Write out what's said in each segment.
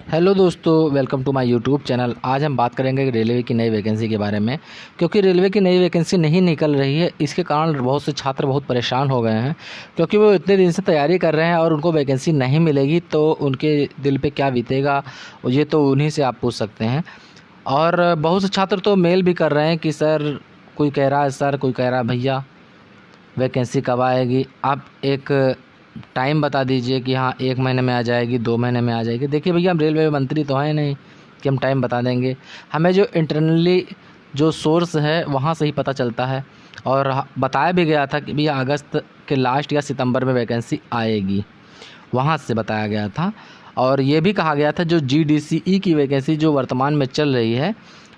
Hello दोस्तों, welcome to my YouTube channel. आज हम बात करेंगे रेलवे की नई वैकेंसी के बारे में। क्योंकि रेलवे की नई वैकेंसी नहीं निकल रही है, इसके कारण बहुत से छात्र बहुत परेशान हो गए हैं। क्योंकि वो इतने दिन से तैयारी कर रहे हैं और उनको वैकेंसी नहीं मिलेगी तो उनके दिल पे क्या बीतेगा, ये तो उन्हीं से आप पूछ सकते हैं। और बहुत से छात्र तो मेल भी कर रहे हैं कि सर, कोई कह रहा है सर, कोई कह रहा है भैया वैकेंसी कब आएगी, आप एक टाइम बता दीजिए कि हाँ 1 महीने में आ जाएगी, 2 महीने में आ जाएगी। देखिए भैया, हम रेलवे मंत्री तो हैं नहीं कि हम टाइम बता देंगे। हमें जो इंटरनली जो सोर्स है वहाँ से ही पता चलता है। और बताया भी गया था कि भैया अगस्त के लास्ट या सितंबर में वैकेंसी आएगी, वहाँ से बताया गया था। और ये भी कहा गया था जो GDCE की वैकेंसी जो वर्तमान में चल रही है,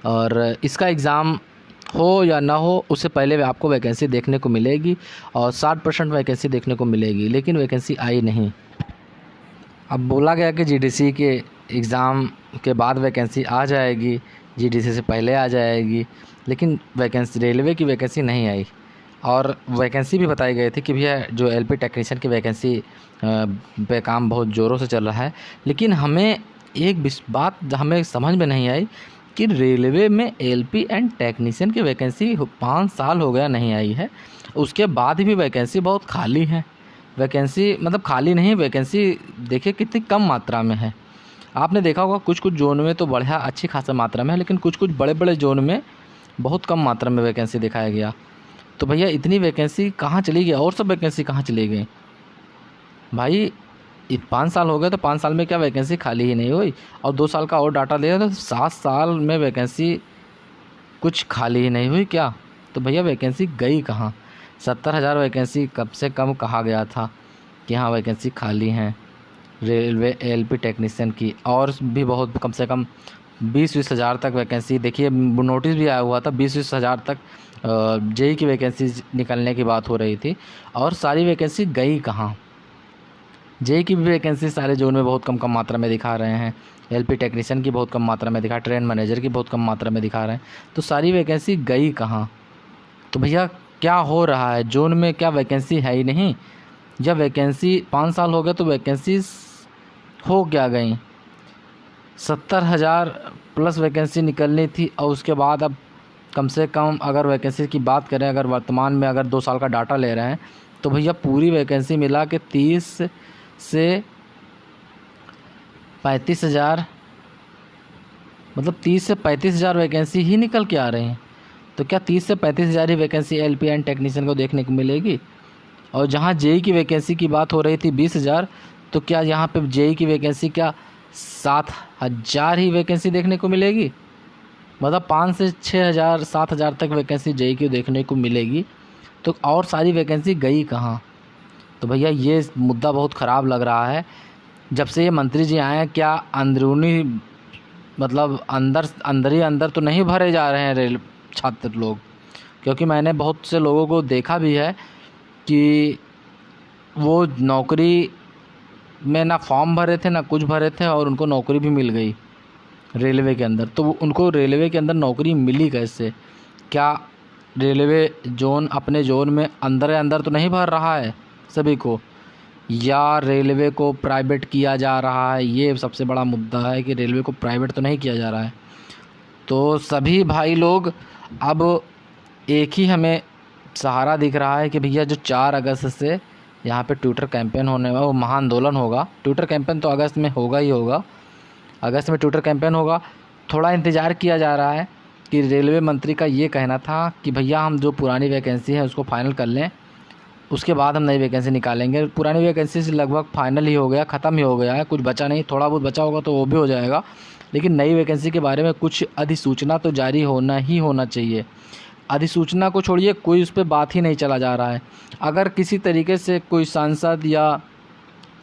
और इसका एग्ज़ाम हो या ना हो उससे पहले आपको वैकेंसी देखने को मिलेगी और 60% वैकेंसी देखने को मिलेगी, लेकिन वैकेंसी आई नहीं। अब बोला गया कि GDC के एग्ज़ाम के बाद वैकेंसी आ जाएगी, GDC से पहले आ जाएगी, लेकिन वैकेंसी रेलवे की वैकेंसी नहीं आई। और वैकेंसी भी बताई गई थी कि भैया जो LP टेक्नीशियन की वैकेंसी पे काम बहुत ज़ोरों से चल रहा है। लेकिन हमें एक बात हमें समझ में नहीं आई कि रेलवे में LP एंड टेक्नीशियन की वैकेंसी 5 साल हो गया नहीं आई है, उसके बाद भी वैकेंसी बहुत खाली है। वैकेंसी मतलब खाली नहीं, वैकेंसी देखिए कितनी कम मात्रा में है। आपने देखा होगा कुछ कुछ जोन में तो बढ़िया अच्छी खासा मात्रा में है, लेकिन कुछ कुछ बड़े बड़े जोन में बहुत कम मात्रा में वैकेंसी दिखाया गया। तो भैया इतनी वैकेंसी कहाँ चली गई और सब वैकेंसी कहाँ चली गई भाई? 5 साल हो गए तो 5 साल में क्या वैकेंसी खाली ही नहीं हुई? और 2 साल का और डाटा दिया तो 7 साल में वैकेंसी कुछ खाली ही नहीं हुई क्या? तो भैया वैकेंसी गई कहाँ? 70,000 वैकेंसी कब से कम कहा गया था कि हाँ वैकेंसी खाली हैं रेलवे LP टेक्नीशियन की। और भी बहुत कम से कम 20-20 हज़ार तक वैकेंसी, देखिए नोटिस भी आया हुआ था 20-20 हज़ार तक JEE की वैकेंसी निकलने की बात हो रही थी। और सारी वैकेंसी गई कहाँ? JEE की भी वैकेंसी सारे जोन में बहुत कम कम मात्रा में दिखा रहे हैं, LP टेक्नीशियन की बहुत कम मात्रा में दिखा, ट्रेन मैनेजर की बहुत कम मात्रा में दिखा रहे हैं। तो सारी वैकेंसी गई कहाँ? तो भैया क्या हो रहा है? जोन में क्या वैकेंसी है ही नहीं? या वैकेंसी 5 साल हो गए तो वैकेंसी हो क्या गई? 70,000 प्लस वैकेंसी निकलनी थी और उसके बाद अब कम से कम अगर वैकेंसी की बात करें, अगर वर्तमान में अगर 2 साल का डाटा ले रहे हैं तो भैया पूरी वैकेंसी मिला के 30 से 35,000, मतलब 30 से 35,000 वैकेंसी ही निकल के आ रही हैं। तो क्या 30 से 35,000 ही वैकेंसी LP एंड टेक्नीशियन को देखने को मिलेगी? और जहाँ JEE की वैकेंसी की बात हो रही थी 20,000, तो क्या यहाँ पे JEE की वैकेंसी क्या 7,000 ही वैकेंसी देखने को मिलेगी? मतलब 5 से 6,000 7,000 तक वैकेंसी JEE की देखने को मिलेगी। तो और सारी वैकेंसी गई कहाँ? तो भैया ये मुद्दा बहुत ख़राब लग रहा है। जब से ये मंत्री जी आए हैं, क्या अंदरूनी मतलब अंदर ही अंदर तो नहीं भरे जा रहे हैं रेल छात्र लोग? क्योंकि मैंने बहुत से लोगों को देखा भी है कि वो नौकरी में ना फॉर्म भरे थे ना कुछ भरे थे और उनको नौकरी भी मिल गई रेलवे के अंदर। तो उनको रेलवे के अंदर नौकरी मिली कैसे? क्या रेलवे जोन अपने जोन में अंदर तो नहीं भर रहा है सभी को, या रेलवे को प्राइवेट किया जा रहा है? ये सबसे बड़ा मुद्दा है कि रेलवे को प्राइवेट तो नहीं किया जा रहा है। तो सभी भाई लोग अब एक ही हमें सहारा दिख रहा है कि भैया जो 4 अगस्त से यहाँ पे ट्विटर कैंपेन होने वाला, वो महाआंदोलन होगा। ट्विटर कैंपेन तो अगस्त में होगा ही होगा, अगस्त में ट्विटर कैंपेन होगा। थोड़ा इंतज़ार किया जा रहा है कि रेलवे मंत्री का ये कहना था कि भैया हम जो पुरानी वैकेंसी है उसको फाइनल कर लें, उसके बाद हम नई वैकेंसी निकालेंगे। पुरानी वैकेंसी से लगभग फाइनल ही हो गया, ख़त्म ही हो गया है, कुछ बचा नहीं। थोड़ा बहुत बचा होगा तो वो भी हो जाएगा, लेकिन नई वैकेंसी के बारे में कुछ अधिसूचना तो जारी होना ही होना चाहिए। अधिसूचना को छोड़िए, कोई उस पर बात ही नहीं चला जा रहा है। अगर किसी तरीके से कोई सांसद या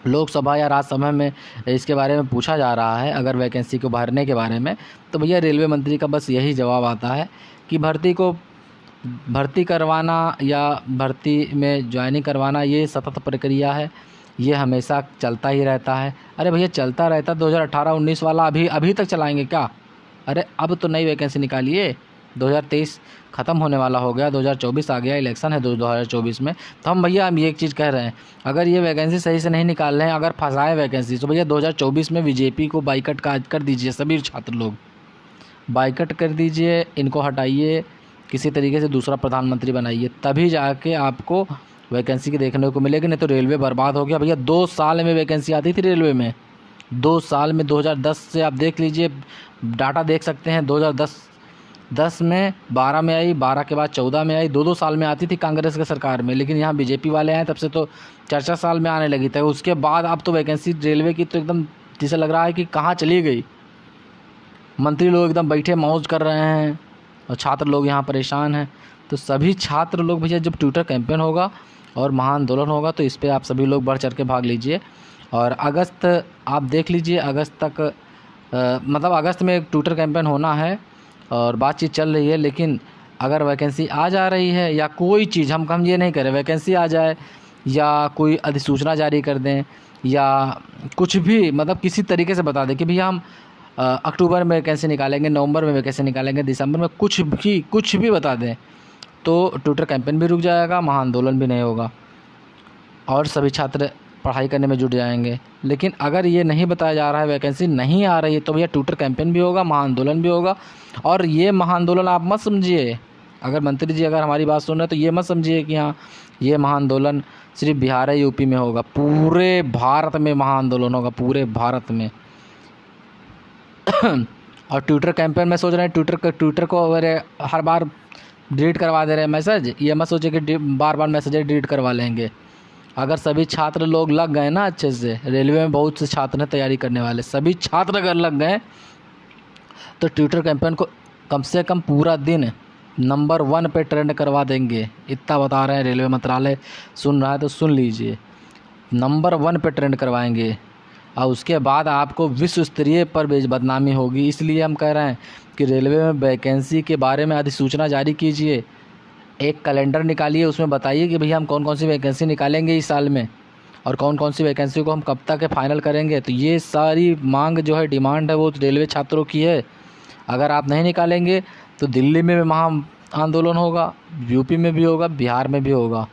लोकसभा या राज्यसभा में इसके बारे में पूछा जा रहा है, अगर वैकेंसी को भरने के बारे में, तो भैया रेलवे मंत्री का बस यही जवाब आता है कि भर्ती करवाना या भर्ती में ज्वाइनिंग करवाना ये सतत प्रक्रिया है, ये हमेशा चलता ही रहता है। अरे भैया चलता रहता, 2018-19 वाला अभी तक चलाएंगे क्या? अरे अब तो नई वैकेंसी निकालिए, 2023 ख़त्म होने वाला हो गया, 2024 आ गया, इलेक्शन है 2024 में। तो हम ये एक चीज़ कह रहे हैं, अगर ये वैकेंसी सही से नहीं निकाल रहे हैं, अगर फंसाए वैकेंसी, तो भैया 2024 में बीजेपी को बाइकआउट कर दीजिए। सभी छात्र लोग बाइकआउट कर दीजिए, इनको हटाइए, किसी तरीके से दूसरा प्रधानमंत्री बनाइए, तभी जाके आपको वैकेंसी की देखने को मिलेगी। नहीं तो रेलवे बर्बाद हो गया भैया। 2 साल में वैकेंसी आती थी रेलवे में, 2 साल में। 2010 से आप देख लीजिए, डाटा देख सकते हैं। 2010 में 12 में आई, 12 के बाद 14 में आई, 2-2 साल में आती थी कांग्रेस की सरकार में। लेकिन यहाँ बीजेपी वाले आए तब से तो 4-4 साल में आने लगी थी। उसके बाद अब तो वैकेंसी रेलवे की तो एकदम जैसे लग रहा है कि कहाँ चली गई। मंत्री लोग एकदम बैठे मौज कर रहे हैं और छात्र लोग यहाँ परेशान हैं। तो सभी छात्र लोग भैया, जब ट्विटर कैंपेन होगा और महाआंदोलन होगा, तो इस पे आप सभी लोग बढ़ चढ़ के भाग लीजिए। और अगस्त आप देख लीजिए, अगस्त तक मतलब अगस्त में एक ट्विटर कैंपेन होना है और बातचीत चल रही है। लेकिन अगर वैकेंसी आ जा रही है या कोई चीज़, हम ये नहीं करें, वैकेंसी आ जाए या कोई अधिसूचना जारी कर दें या कुछ भी, मतलब किसी तरीके से बता दें कि भैया हम अक्टूबर में वैकेंसी निकालेंगे, नवंबर में वैकेंसी निकालेंगे, दिसंबर में, कुछ भी बता दें, तो ट्विटर कैंपेन भी रुक जाएगा, महाआंदोलन भी नहीं होगा और सभी छात्र पढ़ाई करने में जुट जाएंगे। लेकिन अगर ये नहीं बताया जा रहा है, वैकेंसी नहीं आ रही है, तो भैया ट्विटर कैंपेन भी होगा, महाआंदोलन भी होगा। और ये महाआंदोलन आप मत समझिए, अगर मंत्री जी अगर हमारी बात सुन रहे हैं तो ये मत समझिए कि हाँ ये महाआंदोलन सिर्फ बिहार या यूपी में होगा, पूरे भारत में महाआंदोलन होगा, पूरे भारत में। और ट्विटर कैंपेन में सोच रहे हैं ट्विटर को अगर हर बार डिलीट करवा दे रहे हैं मैसेज, ये मत सोचिए कि बार बार मैसेज डिलीट करवा लेंगे। अगर सभी छात्र लोग लग गए ना अच्छे से, रेलवे में बहुत से छात्र हैं तैयारी करने वाले, सभी छात्र अगर लग गए तो ट्विटर कैंपेन को कम से कम पूरा दिन नंबर 1 पे ट्रेंड करवा देंगे। इतना बता रहे हैं, रेलवे मंत्रालय सुन रहा है तो सुन लीजिए, नंबर 1 पे ट्रेंड करवाएंगे। और उसके बाद आपको विश्व स्तरीय पर बदनामी होगी। इसलिए हम कह रहे हैं कि रेलवे में वैकेंसी के बारे में अधिसूचना जारी कीजिए, एक कैलेंडर निकालिए, उसमें बताइए कि भैया हम कौन कौन सी वैकेंसी निकालेंगे इस साल में और कौन कौन सी वैकेंसी को हम कब तक फाइनल करेंगे। तो ये सारी मांग जो है, डिमांड है, वो रेलवे छात्रों की है। अगर आप नहीं निकालेंगे तो दिल्ली में भी महा आंदोलन होगा, यूपी में भी होगा, बिहार में भी होगा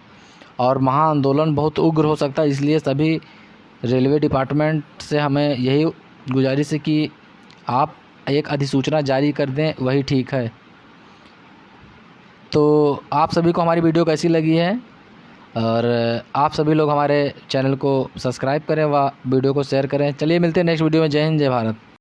और महाआंदोलन बहुत उग्र हो सकता है। इसलिए सभी रेलवे डिपार्टमेंट से हमें यही गुजारिश है कि आप एक अधिसूचना जारी कर दें, वही ठीक है। तो आप सभी को हमारी वीडियो कैसी लगी है और आप सभी लोग हमारे चैनल को सब्सक्राइब करें व वीडियो को शेयर करें। चलिए मिलते हैं नेक्स्ट वीडियो में। जय हिंद, जय भारत।